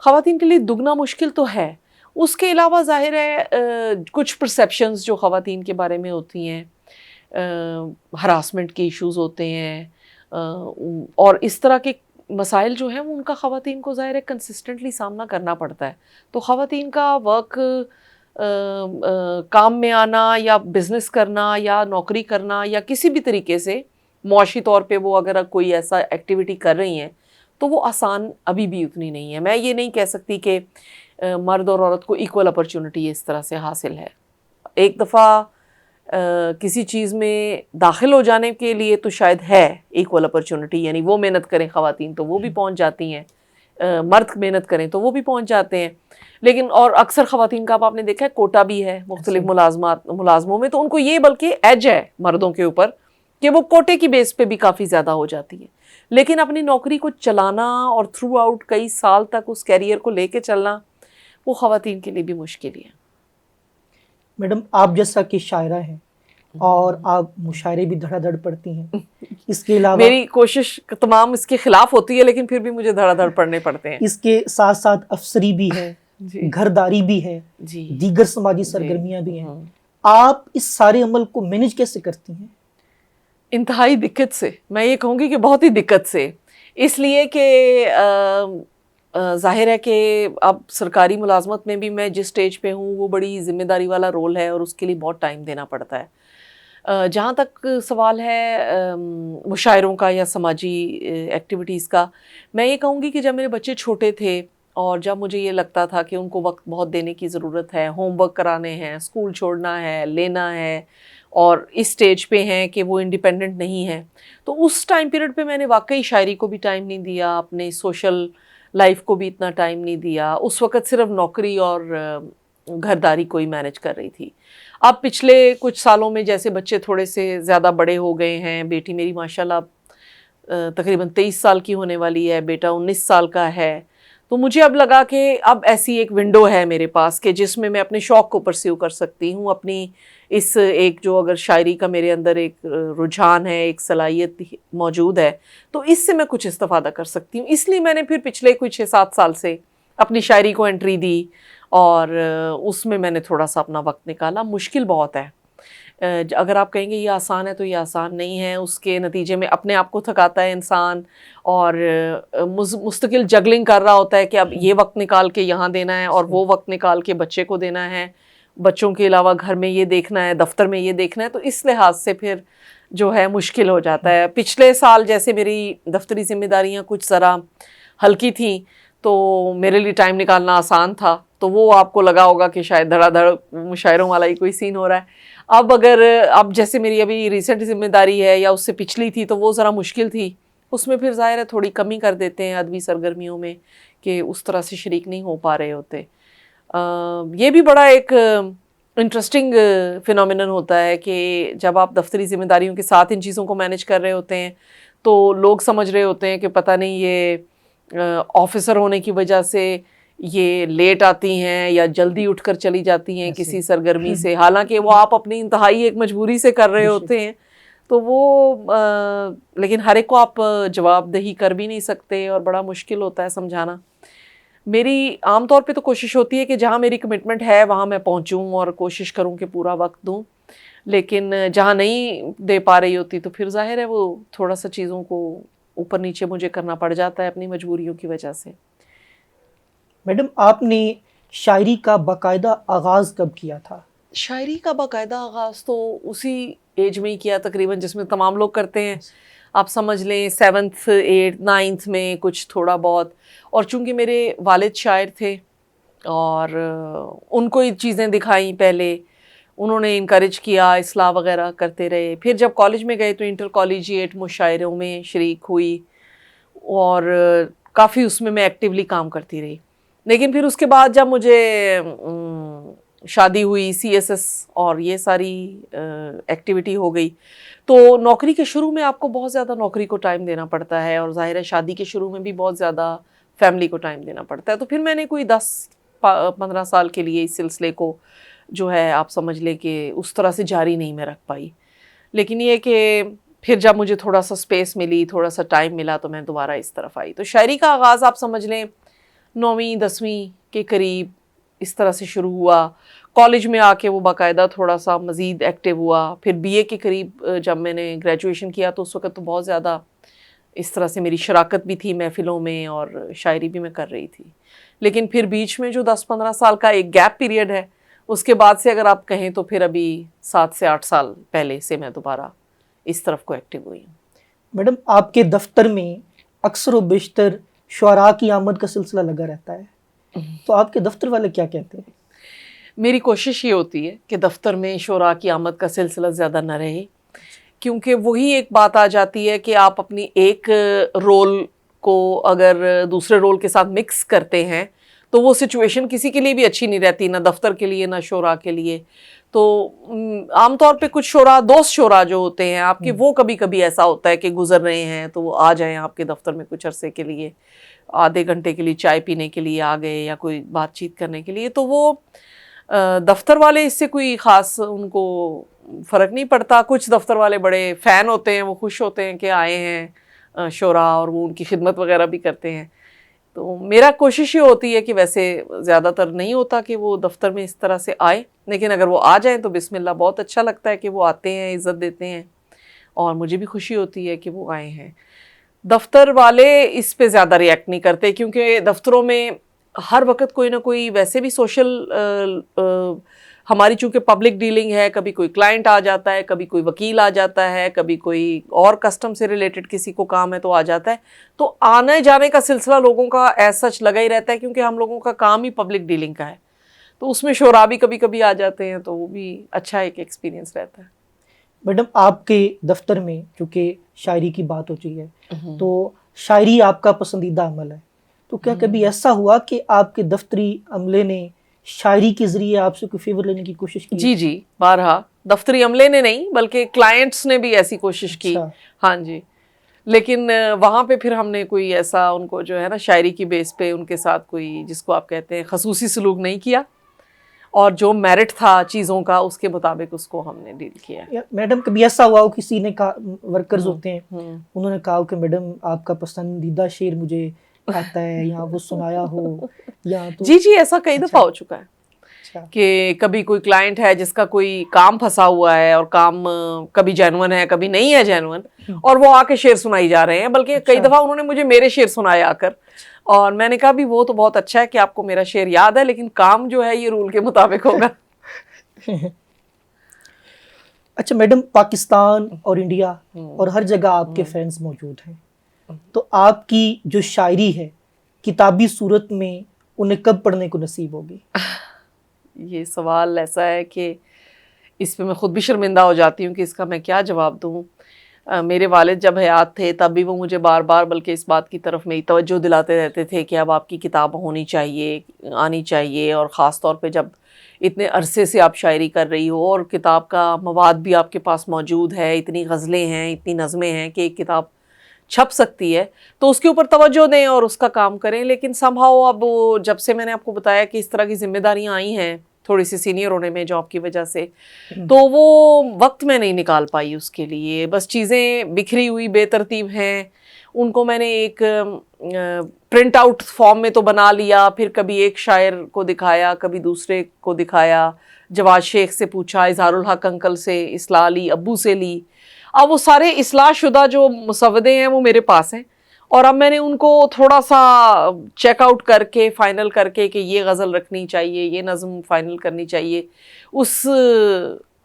خواتین کے لیے دگنا مشکل تو ہے. اس کے علاوہ ظاہر ہے کچھ پرسیپشنز جو خواتین کے بارے میں ہوتی ہیں ہراسمنٹ کے ایشوز ہوتے ہیں، اور اس طرح کے مسائل جو ہیں وہ ان کا خواتین کو ظاہر ہے کنسسٹنٹلی سامنا کرنا پڑتا ہے. تو خواتین کا ورک کام میں آنا یا بزنس کرنا یا نوکری کرنا یا کسی بھی طریقے سے معاشی طور پہ وہ اگر کوئی ایسا ایکٹیویٹی کر رہی ہیں تو وہ آسان ابھی بھی اتنی نہیں ہے. میں یہ نہیں کہہ سکتی کہ مرد اور عورت کو ایکول اپرچونٹی اس طرح سے حاصل ہے. ایک دفعہ کسی چیز میں داخل ہو جانے کے لیے تو شاید ہے ایکول اپرچونٹی، یعنی وہ محنت کریں خواتین تو وہ بھی پہنچ جاتی ہیں، مرد محنت کریں تو وہ بھی پہنچ جاتے ہیں. لیکن اور اکثر خواتین کا آپ نے دیکھا ہے کوٹا بھی ہے مختلف ملازموں میں، تو ان کو یہ بلکہ ایج ہے مردوں کے اوپر کہ وہ کوٹے کی بیس پہ بھی کافی زیادہ ہو جاتی ہے. لیکن اپنی نوکری کو چلانا اور تھرو آؤٹ کئی سال تک اس کیریئر کو لے کے چلنا وہ خواتین کے لیے بھی مشکل ہی ہے. میڈم آپ جیسا کہ شاعرہ ہیں اور آپ مشاعرے بھی دھڑا دھڑ پڑتی ہیں، اس کے علاوہ میری کوشش تمام اس کے خلاف ہوتی ہے لیکن پھر بھی مجھے دھڑا دھڑ پڑھنے پڑتے ہیں. اس کے ساتھ ساتھ افسری بھی ہے، گھرداری بھی ہے، دیگر سماجی سرگرمیاں بھی ہیں. آپ اس سارے عمل کو مینج کیسے کرتی ہیں؟ انتہائی دقت سے، میں یہ کہوں گی کہ بہت ہی دقت سے. اس لیے کہ ظاہر ہے کہ اب سرکاری ملازمت میں بھی میں جس سٹیج پہ ہوں وہ بڑی ذمہ داری والا رول ہے اور اس کے لیے بہت ٹائم دینا پڑتا ہے. جہاں تک سوال ہے مشاعروں کا یا سماجی ایکٹیویٹیز کا، میں یہ کہوں گی کہ جب میرے بچے چھوٹے تھے اور جب مجھے یہ لگتا تھا کہ ان کو وقت بہت دینے کی ضرورت ہے، ہوم ورک کرانے ہیں، اسکول چھوڑنا ہے، لینا ہے، اور اس سٹیج پہ ہیں کہ وہ انڈیپینڈنٹ نہیں ہیں، تو اس ٹائم پیریڈ پہ میں نے واقعی شاعری کو بھی ٹائم نہیں دیا، اپنے سوشل لائف کو بھی اتنا ٹائم نہیں دیا. اس وقت صرف نوکری اور گھرداری کو ہی مینج کر رہی تھی. اب پچھلے کچھ سالوں میں جیسے بچے تھوڑے سے زیادہ بڑے ہو گئے ہیں، بیٹی میری ماشاءاللہ تقریباً 23 سال کی ہونے والی ہے، بیٹا 19 سال کا ہے، تو مجھے اب لگا کہ اب ایسی ایک ونڈو ہے میرے پاس کہ جس میں اپنے شوق کو پرسیو کر سکتی ہوں. اپنی اس ایک جو اگر شاعری کا میرے اندر ایک رجحان ہے، ایک صلاحیت موجود ہے، تو اس سے میں کچھ استفادہ کر سکتی ہوں. اس لیے میں نے پھر پچھلے کچھ 6-7 سال سے اپنی شاعری کو انٹری دی اور اس میں نے تھوڑا سا اپنا وقت نکالا. مشکل بہت ہے، اگر آپ کہیں گے یہ آسان ہے تو یہ آسان نہیں ہے. اس کے نتیجے میں اپنے آپ کو تھکاتا ہے انسان اور مستقل جگلنگ کر رہا ہوتا ہے کہ اب یہ وقت نکال کے یہاں دینا ہے اور وہ وقت نکال کے بچے کو دینا ہے، بچوں کے علاوہ گھر میں یہ دیکھنا ہے، دفتر میں یہ دیکھنا ہے. تو اس لحاظ سے پھر جو ہے مشکل ہو جاتا ہے. پچھلے سال جیسے میری دفتری ذمہ داریاں کچھ ذرا ہلکی تھیں تو میرے لیے ٹائم نکالنا آسان تھا، تو وہ آپ کو لگا ہوگا کہ شاید دھڑا دھڑ مشاعروں والا ہی کوئی سین ہو رہا ہے. اب جیسے میری ابھی ریسنٹ ذمہ داری ہے یا اس سے پچھلی تھی تو وہ ذرا مشکل تھی، اس میں پھر ظاہر ہے تھوڑی کمی کر دیتے ہیں ادبی سرگرمیوں میں کہ اس طرح سے شریک نہیں ہو پا رہے ہوتے. یہ بھی بڑا ایک انٹرسٹنگ فینومینن ہوتا ہے کہ جب آپ دفتری ذمہ داریوں کے ساتھ ان چیزوں کو مینج کر رہے ہوتے ہیں تو لوگ سمجھ رہے ہوتے ہیں کہ پتہ نہیں یہ آفیسر ہونے کی وجہ سے یہ لیٹ آتی ہیں یا جلدی اٹھ کر چلی جاتی ہیں کسی سرگرمی سے، حالانکہ وہ آپ اپنی انتہائی ایک مجبوری سے کر رہے ہوتے ہیں. تو وہ لیکن ہر ایک کو آپ جواب دہی کر بھی نہیں سکتے اور بڑا مشکل ہوتا ہے سمجھانا. میری عام طور پہ تو کوشش ہوتی ہے کہ جہاں میری کمٹمنٹ ہے وہاں میں پہنچوں اور کوشش کروں کہ پورا وقت دوں، لیکن جہاں نہیں دے پا رہی ہوتی تو پھر ظاہر ہے وہ تھوڑا سا چیزوں کو اوپر نیچے مجھے کرنا پڑ جاتا ہے اپنی مجبوریوں کی وجہ سے. میڈم آپ نے شاعری کا باقاعدہ آغاز کب کیا تھا؟ شاعری کا باقاعدہ آغاز تو اسی ایج میں ہی کیا تقریباً جس میں تمام لوگ کرتے ہیں. آپ سمجھ لیں 7th 8th 9th میں کچھ تھوڑا بہت، اور چونکہ میرے والد شاعر تھے اور ان کو یہ چیزیں دکھائیں، پہلے انہوں نے انکریج کیا، اصلاح وغیرہ کرتے رہے. پھر جب کالج میں گئے تو انٹر کالجیٹ مشاعروں میں شریک ہوئی اور کافی اس میں ایکٹیولی کام کرتی رہی. لیکن پھر اس کے بعد جب مجھے شادی ہوئی، CSS اور یہ ساری ایکٹیویٹی ہو گئی، تو نوکری کے شروع میں آپ کو بہت زیادہ نوکری کو ٹائم دینا پڑتا ہے اور ظاہر ہے شادی کے شروع میں بھی بہت زیادہ فیملی کو ٹائم دینا پڑتا ہے. تو پھر میں نے کوئی 10-15 سال کے لیے اس سلسلے کو جو ہے آپ سمجھ لیں کہ اس طرح سے جاری نہیں میں رکھ پائی. لیکن یہ کہ پھر جب مجھے تھوڑا سا سپیس ملی، تھوڑا سا ٹائم ملا تو میں دوبارہ اس طرف آئی. تو شاعری کا آغاز آپ سمجھ لیں 9ویں 10ویں کے قریب اس طرح سے شروع ہوا. کالج میں آ کے وہ باقاعدہ تھوڑا سا مزید ایکٹیو ہوا. پھر بی اے کے قریب جب میں نے گریجویشن کیا تو اس وقت تو بہت زیادہ اس طرح سے میری شراکت بھی تھی محفلوں میں اور شاعری بھی میں کر رہی تھی. لیکن پھر بیچ میں جو 10-15 سال کا ایک گیپ پیریڈ ہے, اس کے بعد سے اگر آپ کہیں تو پھر ابھی 7 سے 8 سال پہلے سے میں دوبارہ اس طرف کو ایکٹیو ہوئی ہوں. میڈم آپ کے دفتر میں اکثر و بیشتر شعراء کی آمد کا سلسلہ لگا رہتا ہے, تو آپ کے دفتر والے کیا کہتے ہیں؟ میری کوشش یہ ہوتی ہے کہ دفتر میں شعراء کی آمد کا سلسلہ زیادہ نہ رہے, کیونکہ وہی ایک بات آ جاتی ہے کہ آپ اپنی ایک رول کو اگر دوسرے رول کے ساتھ مکس کرتے ہیں تو وہ سچویشن کسی کے لیے بھی اچھی نہیں رہتی, نہ دفتر کے لیے نہ شعراء کے لیے. تو عام طور پہ کچھ شعراء, دوست شعراء جو ہوتے ہیں آپ کے, وہ کبھی کبھی ایسا ہوتا ہے کہ گزر رہے ہیں تو وہ آ جائیں آپ کے دفتر میں کچھ عرصے کے لیے, آدھے گھنٹے کے لیے چائے پینے کے لیے آ گئے یا کوئی بات چیت کرنے کے لیے. تو وہ دفتر والے اس سے کوئی خاص ان کو فرق نہیں پڑتا. کچھ دفتر والے بڑے فین ہوتے ہیں, وہ خوش ہوتے ہیں کہ آئے ہیں شعراء اور وہ ان کی خدمت وغیرہ بھی کرتے ہیں. تو میرا کوشش یہ ہوتی ہے کہ ویسے زیادہ تر نہیں ہوتا کہ وہ دفتر میں اس طرح سے آئے, لیکن اگر وہ آ جائیں تو بسم اللہ, بہت اچھا لگتا ہے کہ وہ آتے ہیں, عزت دیتے ہیں, اور مجھے بھی خوشی ہوتی ہے کہ وہ آئے ہیں. دفتر والے اس پہ زیادہ ریئیکٹ نہیں کرتے, کیونکہ دفتروں میں ہر وقت کوئی نہ کوئی ویسے بھی سوشل, ہماری چونکہ پبلک ڈیلنگ ہے, کبھی کوئی کلائنٹ آ جاتا ہے, کبھی کوئی وکیل آ جاتا ہے, کبھی کوئی اور کسٹم سے ریلیٹڈ کسی کو کام ہے تو آ جاتا ہے. تو آنے جانے کا سلسلہ لوگوں کا ایز سچ لگا ہی رہتا ہے, کیونکہ ہم لوگوں کا کام ہی پبلک ڈیلنگ کا ہے. تو اس میں شعراء بھی کبھی کبھی آ جاتے ہیں, تو وہ بھی اچھا ایک ایکسپیرینس رہتا ہے. میڈم آپ کے دفتر میں چونکہ شاعری کی بات ہوتی ہے تو شاعری آپ کا پسندیدہ عمل ہے, تو کیا کبھی ایسا ہوا کہ آپ کے دفتری عملے نے شاعری کے ذریعے آپ سے کوئی فیور لینے کی کوشش کی؟ جی جی, بارہا. دفتری عملے نے نہیں بلکہ کلائنٹس نے بھی ایسی کوشش کی. ہاں جی, لیکن وہاں پہ پھر ہم نے کوئی ایسا ان کو جو ہے نا شاعری کی بیس پہ ان کے ساتھ کوئی, جس کو آپ کہتے ہیں خصوصی سلوک نہیں کیا, اور جو میرٹ تھا چیزوں کا اس کے مطابق اس کو ہم نے ڈیل کیا. میڈم کبھی ایسا ہوا ہو کسی نے کہا, ورکرز ہوتے ہیں انہوں نے کہا کہ میڈم آپ کا پسندیدہ شعر مجھے آتا ہے, یا وہ سنایا ہو یا تو؟ جی جی, ایسا کئی دفعہ ہو چکا ہے کہ کبھی کوئی کلائنٹ ہے جس کا کوئی کام پھنسا ہوا ہے, اور کام کبھی جینون ہے کبھی نہیں ہے جینون, اور وہ آ کے شعر سنائی جا رہے ہیں. بلکہ کئی دفعہ انہوں نے مجھے میرے شعر سنائے آ کر, اور میں نے کہا بھی وہ تو بہت اچھا ہے کہ آپ کو میرا شعر یاد ہے, لیکن کام جو ہے یہ رول کے مطابق ہوگا. اچھا میڈم, پاکستان اور انڈیا اور ہر جگہ آپ کے فینس موجود ہیں, تو آپ کی جو شاعری ہے کتابی صورت میں انہیں کب پڑھنے کو نصیب ہوگی؟ یہ سوال ایسا ہے کہ اس پہ میں خود بھی شرمندہ ہو جاتی ہوں کہ اس کا میں کیا جواب دوں. میرے والد جب حیات تھے تب بھی وہ مجھے بار بار بلکہ اس بات کی طرف میری توجہ دلاتے رہتے تھے کہ اب آپ کی کتاب ہونی چاہیے, آنی چاہیے, اور خاص طور پہ جب اتنے عرصے سے آپ شاعری کر رہی ہو اور کتاب کا مواد بھی آپ کے پاس موجود ہے, اتنی غزلیں ہیں, اتنی نظمیں ہیں کہ ایک کتاب چھپ سکتی ہے, تو اس کے اوپر توجہ دیں اور اس کا کام کریں. لیکن somehow اب جب سے میں نے آپ کو بتایا کہ اس طرح کی ذمہ داریاں آئی ہیں تھوڑی سی سینئر ہونے میں جاب کی وجہ سے, تو وہ وقت میں نہیں نکال پائی اس کے لیے. بس چیزیں بکھری ہوئی بے ترتیب ہیں, ان کو میں نے ایک پرنٹ آؤٹ فارم میں تو بنا لیا, پھر کبھی ایک شاعر کو دکھایا, کبھی دوسرے کو دکھایا, جواد شیخ سے پوچھا, اظہار الحق انکل سے اصلاح لی, ابو سے لی. اب وہ سارے اصلاح شدہ جو مسودے ہیں وہ میرے پاس ہیں, اور اب میں نے ان کو تھوڑا سا چیک آؤٹ کر کے فائنل کر کے کہ یہ غزل رکھنی چاہیے, یہ نظم فائنل کرنی چاہیے, اس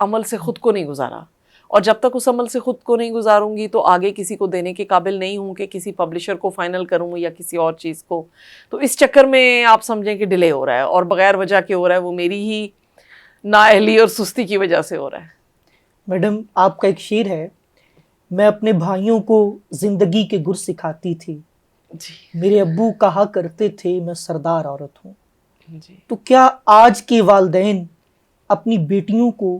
عمل سے خود کو نہیں گزارا. اور جب تک اس عمل سے خود کو نہیں گزاروں گی تو آگے کسی کو دینے کے قابل نہیں ہوں کہ کسی پبلشر کو فائنل کروں یا کسی اور چیز کو. تو اس چکر میں آپ سمجھیں کہ ڈیلے ہو رہا ہے, اور بغیر وجہ کے ہو رہا ہے, وہ میری ہی نااہلی اور سستی کی وجہ سے ہو رہا ہے. میڈم آپ کا ایک شعر ہے, میں اپنے بھائیوں کو زندگی کے گر سکھاتی تھی, میرے ابو کہا کرتے تھے میں سردار عورت ہوں. تو کیا آج کے والدین اپنی بیٹیوں کو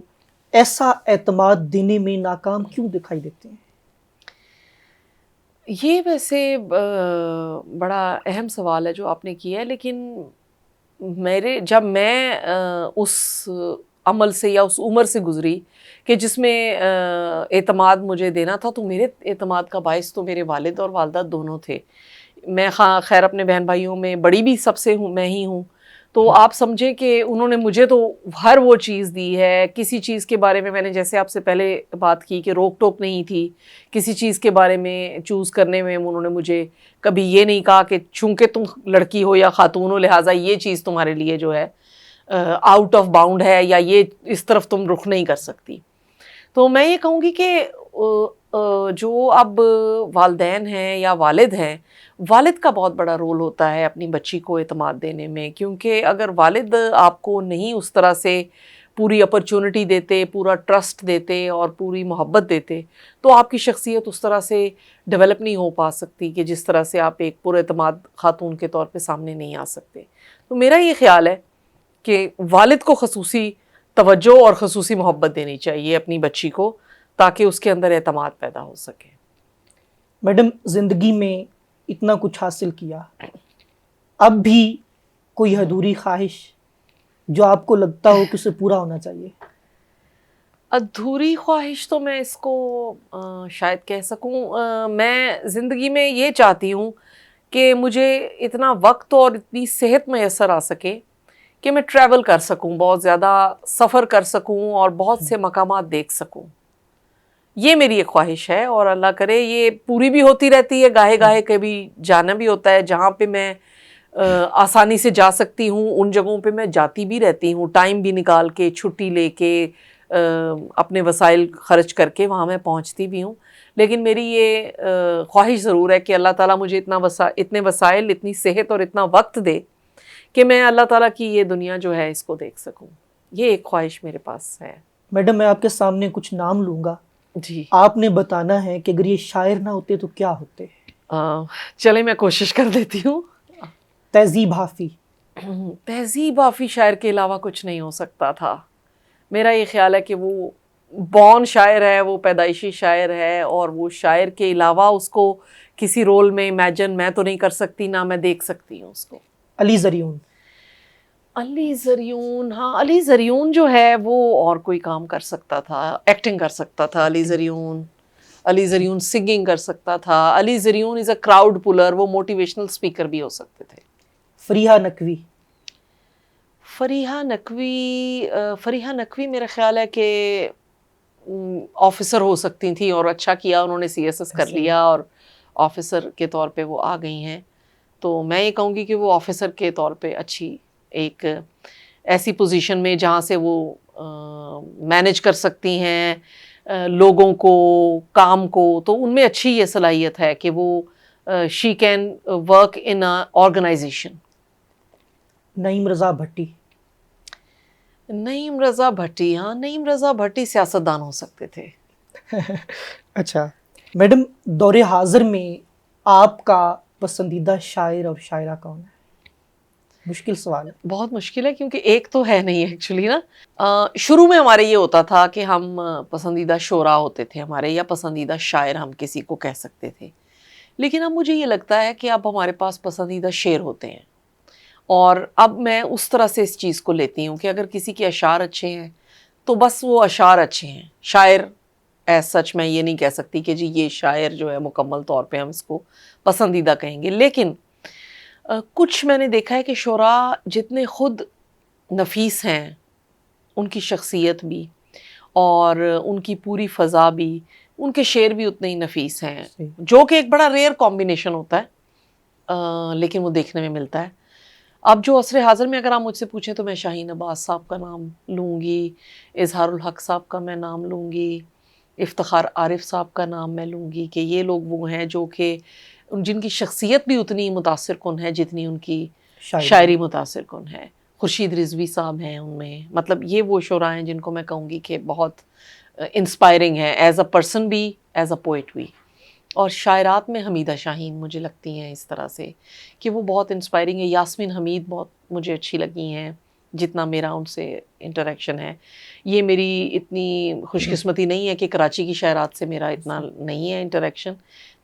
ایسا اعتماد دینے میں ناکام کیوں دکھائی دیتے ہیں؟ یہ ویسے بڑا اہم سوال ہے جو آپ نے کیا ہے, لیکن جب میں اس عمل سے یا اس عمر سے گزری کہ جس میں اعتماد مجھے دینا تھا, تو میرے اعتماد کا باعث تو میرے والد اور والدہ دونوں تھے. میں خیر اپنے بہن بھائیوں میں بڑی بھی سب سے ہوں, میں ہی ہوں, تو آپ سمجھیں کہ انہوں نے مجھے تو ہر وہ چیز دی ہے. کسی چیز کے بارے میں نے جیسے آپ سے پہلے بات کی کہ روک ٹوک نہیں تھی کسی چیز کے بارے میں چوز کرنے میں. انہوں نے مجھے کبھی یہ نہیں کہا کہ چونکہ تم لڑکی ہو یا خاتون ہو لہٰذا یہ چیز تمہارے لیے جو ہے آؤٹ آف باؤنڈ ہے یا یہ اس طرف تم رخ نہیں کر سکتی. تو میں یہ کہوں گی کہ جو اب والدین ہیں یا والد ہیں, والد کا بہت بڑا رول ہوتا ہے اپنی بچی کو اعتماد دینے میں, کیونکہ اگر والد آپ کو نہیں اس طرح سے پوری اپرچونٹی دیتے, پورا ٹرسٹ دیتے اور پوری محبت دیتے تو آپ کی شخصیت اس طرح سے ڈیولپ نہیں ہو پا سکتی کہ جس طرح سے آپ ایک پر اعتماد خاتون کے طور پہ سامنے نہیں آ سکتے. تو میرا یہ خیال ہے کہ والد کو خصوصی توجہ اور خصوصی محبت دینی چاہیے اپنی بچی کو تاکہ اس کے اندر اعتماد پیدا ہو سکے. میڈم, زندگی میں اتنا کچھ حاصل کیا, اب بھی کوئی ادھوری خواہش جو آپ کو لگتا ہو کہ اسے پورا ہونا چاہیے؟ ادھوری خواہش تو میں اس کو شاید کہہ سکوں, میں زندگی میں یہ چاہتی ہوں کہ مجھے اتنا وقت اور اتنی صحت میسر آ سکے کہ میں ٹریول کر سکوں, بہت زیادہ سفر کر سکوں اور بہت سے مقامات دیکھ سکوں. یہ میری ایک خواہش ہے اور اللہ کرے یہ پوری بھی ہوتی رہتی ہے. گاہے گاہے کبھی جانا بھی ہوتا ہے جہاں پہ میں آسانی سے جا سکتی ہوں, ان جگہوں پہ میں جاتی بھی رہتی ہوں, ٹائم بھی نکال کے, چھٹی لے کے, اپنے وسائل خرچ کر کے وہاں میں پہنچتی بھی ہوں. لیکن میری یہ خواہش ضرور ہے کہ اللہ تعالیٰ مجھے اتنے وسائل, اتنی صحت اور اتنا وقت دے کہ میں اللہ تعالیٰ کی یہ دنیا جو ہے اس کو دیکھ سکوں. یہ ایک خواہش میرے پاس ہے. میڈم, میں آپ کے سامنے کچھ نام لوں گا, جی آپ نے بتانا ہے کہ اگر یہ شاعر نہ ہوتے تو کیا ہوتے. چلے میں کوشش کر دیتی ہوں. تہذیب حافی. تہذیب حافی شاعر کے علاوہ کچھ نہیں ہو سکتا تھا. میرا یہ خیال ہے کہ وہ بورن شاعر ہے, وہ پیدائشی شاعر ہے, اور وہ شاعر کے علاوہ اس کو کسی رول میں امیجن میں تو نہیں کر سکتی, نہ میں دیکھ سکتی ہوں اس کو. علی زریون. علی زریون, ہاں علی زریون جو ہے وہ اور کوئی کام کر سکتا تھا, ایکٹنگ کر سکتا تھا. علی زریون سنگنگ کر سکتا تھا. علی زریون از اے کراؤڈ پولر, وہ موٹیویشنل اسپیکر بھی ہو سکتے تھے. فریحہ نقوی. فریحہ نقوی میرا خیال ہے کہ آفیسر ہو سکتی تھیں اور اچھا کیا انہوں نے CSS کر لیا اور آفیسر کے طور پہ وہ آ گئی ہیں. تو میں یہ کہوں گی کہ وہ آفیسر کے طور پہ اچھی ایک ایسی پوزیشن میں جہاں سے وہ مینیج کر سکتی ہیں لوگوں کو, کام کو, تو ان میں اچھی یہ صلاحیت ہے کہ وہ she can work in organization. Naeem Raza Bhatti. Naeem Raza Bhatti, ہاں نعیم رضا بھٹی سیاستدان ہو سکتے تھے. اچھا میڈم, دور حاضر میں آپ کا پسندیدہ شاعر اور شاعرہ کون ہے؟ مشکل سوال ہے. بہت مشکل ہے کیونکہ ایک تو ہے نہیں ایکچولی نا. شروع میں ہمارے یہ ہوتا تھا کہ ہم پسندیدہ شعراء ہوتے تھے ہمارے, یا پسندیدہ شاعر ہم کسی کو کہہ سکتے تھے. لیکن اب مجھے یہ لگتا ہے کہ اب ہمارے پاس پسندیدہ شعر ہوتے ہیں, اور اب میں اس طرح سے اس چیز کو لیتی ہوں کہ اگر کسی کے اشعار اچھے ہیں تو بس وہ اشعار اچھے ہیں. شاعر ایز سچ میں یہ نہیں کہہ سکتی کہ جی یہ شاعر جو ہے مکمل طور پہ ہم اس کو پسندیدہ کہیں گے. لیکن کچھ میں نے دیکھا ہے کہ شعراء جتنے خود نفیس ہیں, ان کی شخصیت بھی اور ان کی پوری فضا بھی, ان کے شعر بھی اتنے ہی نفیس ہیں, جو کہ ایک بڑا ریئر کمبینیشن ہوتا ہے لیکن وہ دیکھنے میں ملتا ہے. اب جو عصر حاضر میں اگر آپ مجھ سے پوچھیں تو میں شاہین عباس صاحب کا نام لوں گی, اظہار الحق صاحب کا میں نام لوں گی, افتخار عارف صاحب کا نام میں لوں گی, کہ یہ لوگ وہ ہیں جو کہ جن کی شخصیت بھی اتنی متاثر کن ہے جتنی ان کی شاعری متاثر کن ہے. خورشید رضوی صاحب ہیں ان میں, مطلب یہ وہ شعراء ہیں جن کو میں کہوں گی کہ بہت انسپائرنگ ہے ایز اے پرسن بھی, ایز اے پوئٹ بھی. اور شاعرات میں حمیدہ شاہین مجھے لگتی ہیں اس طرح سے کہ وہ بہت انسپائرنگ ہے. یاسمین حمید بہت مجھے اچھی لگی ہیں جتنا میرا ان سے انٹریکشن ہے. یہ میری اتنی خوش قسمتی نہیں ہے کہ کراچی کی شاعرات سے میرا اتنا نہیں ہے انٹریکشن,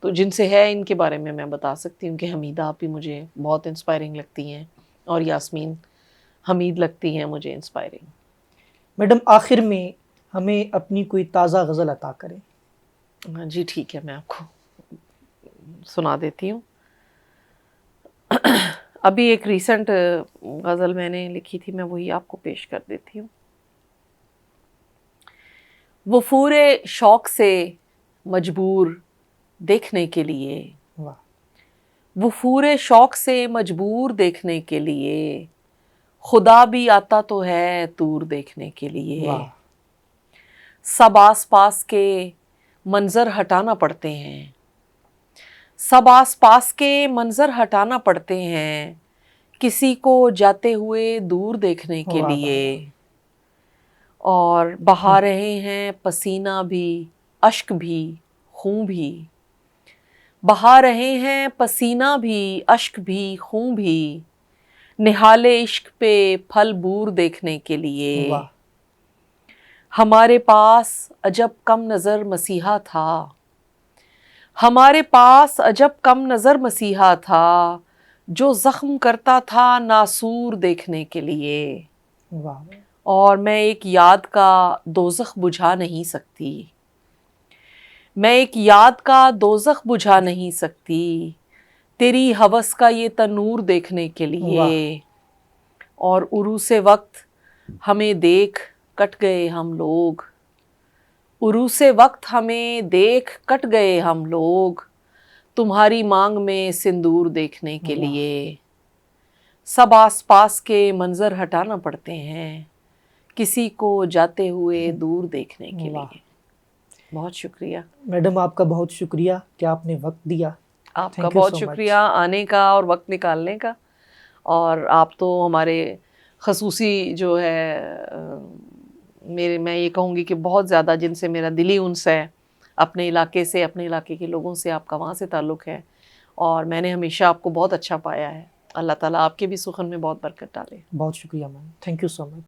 تو جن سے ہے ان کے بارے میں بتا سکتی ہوں کہ حمیدہ آپ بھی مجھے بہت انسپائرنگ لگتی ہیں اور یاسمین حمید لگتی ہیں مجھے انسپائرنگ. میڈم, آخر میں ہمیں اپنی کوئی تازہ غزل عطا کریں. جی ٹھیک ہے, میں آپ کو سنا دیتی ہوں. ابھی ایک ریسنٹ غزل میں نے لکھی تھی، میں وہی آپ کو پیش کر دیتی ہوں. وفور شوق سے مجبور دیکھنے کے لیے، واہ وفور شوق سے مجبور دیکھنے کے لیے، خدا بھی آتا تو ہے دور دیکھنے کے لیے. واہ سب آس پاس کے منظر ہٹانا پڑتے ہیں، سب آس پاس کے منظر ہٹانا پڑتے ہیں، کسی کو جاتے ہوئے دور دیکھنے کے واہ لیے. واہ اور بہا رہے ہیں پسینہ بھی، اشک بھی، خون بھی، بہا رہے ہیں پسینہ بھی، اشک بھی، خون بھی، نہال عشق پہ پھل بور دیکھنے کے لیے. واہ ہمارے پاس عجب کم نظر مسیحا تھا، ہمارے پاس عجب کم نظر مسیحا تھا، جو زخم کرتا تھا ناسور دیکھنے کے لیے. واہ اور میں ایک یاد کا دوزخ بجھا نہیں سکتی، میں ایک یاد کا دوزخ بجھا نہیں سکتی، تیری ہوس کا یہ تنور دیکھنے کے لیے. واہ اور عروس وقت ہمیں دیکھ کٹ گئے ہم لوگ، عروس وقت ہمیں دیکھ کٹ گئے ہم لوگ، تمہاری مانگ میں سندور دیکھنے کے واہ لیے. سب آس پاس کے منظر ہٹانا پڑتے ہیں، کسی کو جاتے ہوئے دور دیکھنے کے واہ. لیے. بہت شکریہ میڈم آپ کا بہت شکریہ کہ آپ نے وقت دیا. آپ کا، Thank you بہت so شکریہ much. آنے کا اور وقت نکالنے کا. اور آپ تو ہمارے خصوصی جو ہے میں یہ کہوں گی کہ بہت زیادہ جن سے میرا دلی انس ہے، اپنے علاقے سے، اپنے علاقے کے لوگوں سے آپ کا وہاں سے تعلق ہے، اور میں نے ہمیشہ آپ کو بہت اچھا پایا ہے. اللہ تعالیٰ آپ کے بھی سخن میں بہت برکت ڈالے. بہت شکریہ میم. Thank you so much.